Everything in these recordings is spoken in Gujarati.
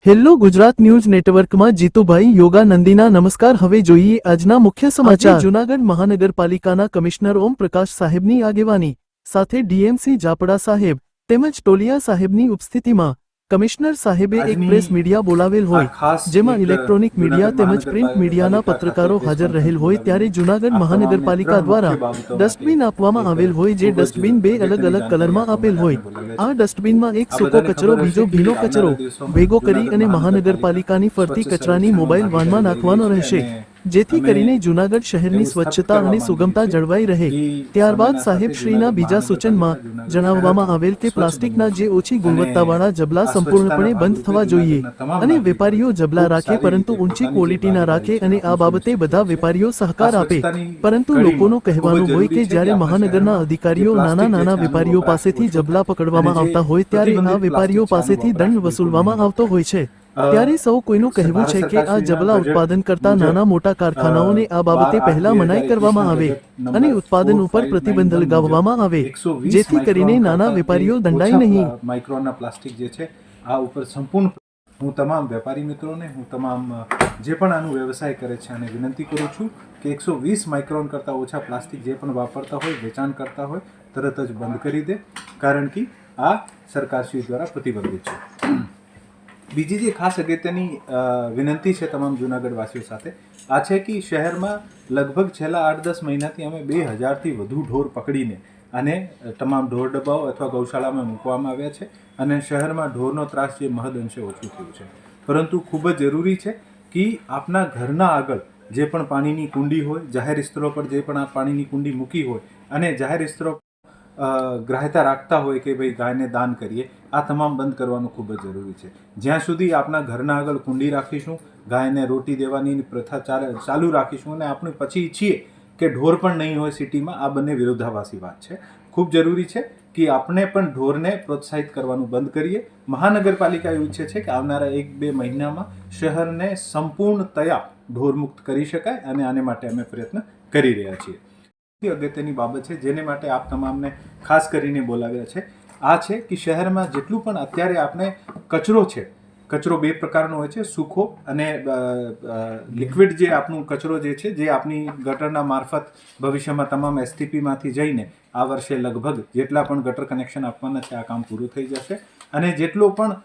હેલો ગુજરાત ન્યૂઝ નેટવર્કમાં જીતુભાઈ યોગાનંદીના નમસ્કાર। હવે જોઈએ આજના મુખ્ય સમાચાર। જૂનાગઢ મહાનગરપાલિકાના કમિશનર ઓમ પ્રકાશ સાહેબની આગેવાની સાથે ડીએમસી જાપડા સાહેબ તેમજ ટોલિયા સાહેબની ઉપસ્થિતિમાં કમિશનર સાહેબે એક પ્રેસ મીડિયા બોલાવેલ હોય, જેમાં ઇલેક્ટ્રોનિક મીડિયા તેમજ પ્રિન્ટ મીડિયાના પત્રકારો હાજર રહેલ હોય। ત્યારે જૂનાગઢ મહાનગરપાલિકા દ્વારા ડસ્ટબિન આપવામાં આવેલ હોય, જે ડસ્ટબિન બે અલગ અલગ કલરમાં આપેલ હોય। આ ડસ્ટબિનમાં એક સૂકો કચરો, બીજો ભીનો કચરો ભેગો કરી અને મહાનગરપાલિકાની ફરતી કચરાની મોબાઈલ વાનમાં નાખવાનો રહેશે, જેથી કરીને જૂનાગઢ શહેરની સ્વચ્છતા અને સુગમતા જળવાઈ રહે। ત્યારબાદ સાહેબશ્રીના બીજા સૂચનમાં જણાવવામાં આવેલ કે પ્લાસ્ટિકના જે ઓછી ગુણવત્તાવાળા જબલા સંપૂર્ણપણે બંધ થવા જોઈએ અને વેપારીઓ જબલા રાખે પરંતુ ઊંચી ક્વોલિટીના રાખે અને આ બાબતે બધા વેપારીઓ સહકાર આપે। પરંતુ લોકોનું કહેવાનું હોય કે જ્યારે મહાનગરના અધિકારીઓ નાના વેપારીઓ પાસેથી જબલા પકડવામાં આવતા હોય ત્યારે આ વેપારીઓ પાસેથી દંડ વસૂલવામાં આવતો હોય છે। ત્યારે સૌ કોઈનું કહેવું છે કે આ જબલા ઉત્પાદન કરતા નાના મોટા કારખાનાઓને આ બાબતે પહેલા મનાઈ કરવામાં આવે અને ઉત્પાદન ઉપર પ્રતિબંધ લગાવવામાં આવે, જેથી કરીને નાના વેપારીઓ દંડાય નહીં। માઇક્રોનના પ્લાસ્ટિક જે છે આ ઉપર સંપૂર્ણ હું તમામ વેપારી મિત્રોને, હું તમામ જે પણ આનું વ્યવસાય કરે છે અને વિનંતી કરું છું કે 120 માઇક્રોન કરતાં ઓછા પ્લાસ્ટિક જે પણ વાપરતા હોય, વેચાણ કરતા હોય, તરત જ બંધ કરી દે, કારણ કે આ સરકારશ્રી દ્વારા પ્રતિબંધિત છે। બીજી જે ખાસ અગત્યની વિનંતી છે તમામ જૂનાગઢ વાસીઓ સાથે આ છે કે શહેરમાં લગભગ છેલ્લા 8-10 મહિનાથી અમે 2000થી વધુ ઢોર પકડીને અને તમામ ઢોર ડબ્બાઓ અથવા ગૌશાળામાં મૂકવામાં આવ્યા છે અને શહેરમાં ઢોરનો ત્રાસ જે મહદઅંશે ઓછું થયું છે। પરંતુ ખૂબ જ જરૂરી છે કે આપના ઘરના આગળ જે પણ પાણીની કુંડી હોય, જાહેર સ્થળો પર જે પણ આ પાણીની કુંડી મૂકી હોય અને જાહેર સ્થળો ગ્રાહ્યતા રાખતા હોય કે ભાઈ ગાયને દાન કરીએ, આ તમામ બંધ કરવાનું ખૂબ જ જરૂરી છે। જ્યાં સુધી આપણા ઘરના આગળ કુંડી રાખીશું, ગાયને રોટી દેવાની પ્રથા ચાલુ રાખીશું અને આપણે પછી ઈચ્છીએ કે ઢોર પણ નહીં હોય સિટીમાં, આ બંને વિરોધાભાસી વાત છે। ખૂબ જરૂરી છે કે આપણે પણ ઢોરને પ્રોત્સાહિત કરવાનું બંધ કરીએ। મહાનગરપાલિકા એવું ઈચ્છે છે કે આવનારા 1-2 મહિનામાં શહેરને સંપૂર્ણતયા ઢોરમુક્ત કરી શકાય અને આને માટે અમે પ્રયત્ન કરી રહ્યા છીએ। અગત્યની બાબત છે જેને માટે આપ તમામને ખાસ કરીને બોલાવ્યા છે આ છે કે શહેરમાં જેટલું પણ અત્યારે આપણે કચરો છે, કચરો બે પ્રકારનો હોય છે, સૂકો અને લિક્વિડ જે આપણું કચરો જે છે જે આપણી ગટરના મારફત ભવિષ્યમાં તમામ એસટીપીમાંથી જઈને આ વર્ષે લગભગ જેટલા પણ ગટર કનેક્શન આપવાના છે આ કામ પૂરું થઈ જશે અને જેટલો પણ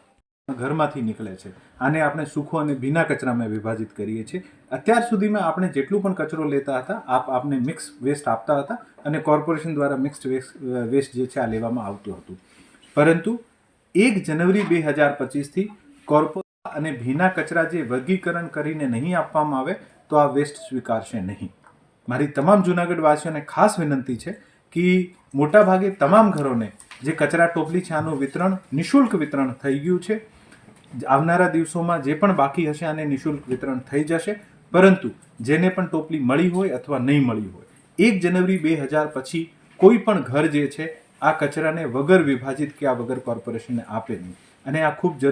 ઘરમાંથી નીકળે છે આને આપણે સૂકો અને ભીના કચરામાં વિભાજિત કરીએ છીએ। અત્યાર સુધીમાં આપણે જેટલું પણ કચરો લેતા હતા આપને મિક્સ વેસ્ટ આપતા હતા અને કોર્પોરેશન દ્વારા મિક્સ્ડ વેસ્ટ જે છે આ લેવામાં આવતું હતું, પરંતુ 1 જનવરી 2025થી કોર્પોરેશન અને ભીના કચરા જે વર્ગીકરણ કરીને નહીં આપવામાં આવે તો આ વેસ્ટ સ્વીકારશે નહીં। મારી તમામ જૂનાગઢ વાસીઓને ખાસ વિનંતી છે કે મોટાભાગે તમામ ઘરોને જે કચરા ટોપલી છે આનું વિતરણ નિઃશુલ્ક વિતરણ થઈ ગયું છે। આવનારા દિવસોમાં જે પણ બાકી હશે આને નિઃશુલ્ક વિતરણ થઈ જશે, પરંતુ જેને પણ ટોપલી મળી હોય અથવા નહીં મળી હોય 1 જનવરી 2000 પછી કોઈ પણ ઘર જે છે આ કચરાને વગર વિભાજિત કે આ વગર કોર્પોરેશનને આપે નહીં અને આ ખૂબ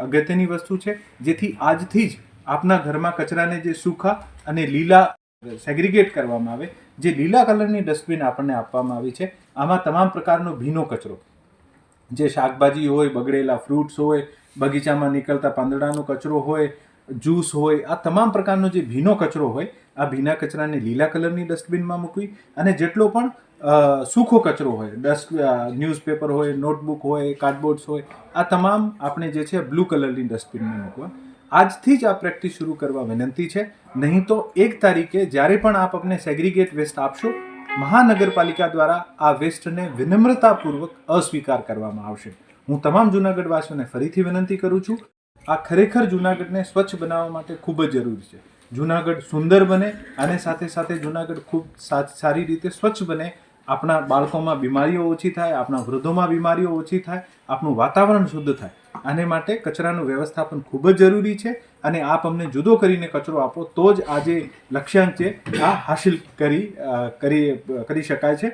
અગત્યની વસ્તુ છે, જેથી આજથી જ આપના ઘરમાં કચરાને જે સૂકા અને લીલા સેગ્રીગેટ કરવામાં આવે। જે લીલા કલરની ડસ્ટબિન આપણને આપવામાં આવી છે આમાં તમામ પ્રકારનો ભીનો કચરો, જે શાકભાજી હોય, બગડેલા ફ્રૂટ્સ હોય, બગીચામાં નીકળતા પાંદડાનો કચરો હોય, જ્યુસ હોય, આ તમામ પ્રકારનો જે ભીનો કચરો હોય આ ભીના કચરાને લીલા કલરની ડસ્ટબિનમાં મૂકવી અને જેટલો પણ સૂકો કચરો હોય, ન્યૂઝપેપર હોય, નોટબુક હોય, કાર્ડબોર્ડ્સ હોય, આ તમામ આપણે જે છે બ્લુ કલરની ડસ્ટબિનમાં મૂકવા। આજથી જ આ પ્રેક્ટિસ શરૂ કરવા વિનંતી છે, નહીં તો 1 તારીખે જ્યારે પણ આપ આપણે સેગ્રીગેટ વેસ્ટ આપશો મહાનગરપાલિકા દ્વારા આ વેસ્ટને વિનમ્રતાપૂર્વક અસ્વીકાર કરવામાં આવશે। હું તમામ જૂનાગઢ વાસીઓને ફરીથી વિનંતી કરું છું, આ ખરેખર જૂનાગઢને સ્વચ્છ બનાવવા માટે ખૂબ જ જરૂરી છે। જૂનાગઢ સુંદર બને અને સાથે સાથે જૂનાગઢ ખૂબ સારી રીતે સ્વચ્છ બને, આપણા બાળકોમાં બીમારીઓ ઓછી થાય, આપણા વૃદ્ધોમાં બીમારીઓ ઓછી થાય, આપણું વાતાવરણ શુદ્ધ થાય, આને માટે કચરાનું વ્યવસ્થાપન ખૂબ જ જરૂરી છે અને આપ અમને જુદો કરીને કચરો આપો તો જ આ જે લક્ષ્યાંક છે આ હાસિલ કરી શકાય છે।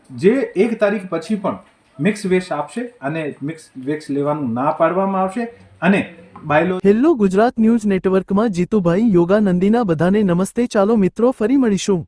જે 1 તારીખ પછી પણ મિક્સ વેસ્ટ આપશે અને મિક્સ વેસ્ટ લેવાનું ના પાડવામાં આવશે અને બાયલો। હેલો ગુજરાત ન્યૂઝ નેટવર્કમાં જીતુભાઈ યોગાનંદીના બધાને નમસ્તે। ચાલો મિત્રો ફરી મળીશું।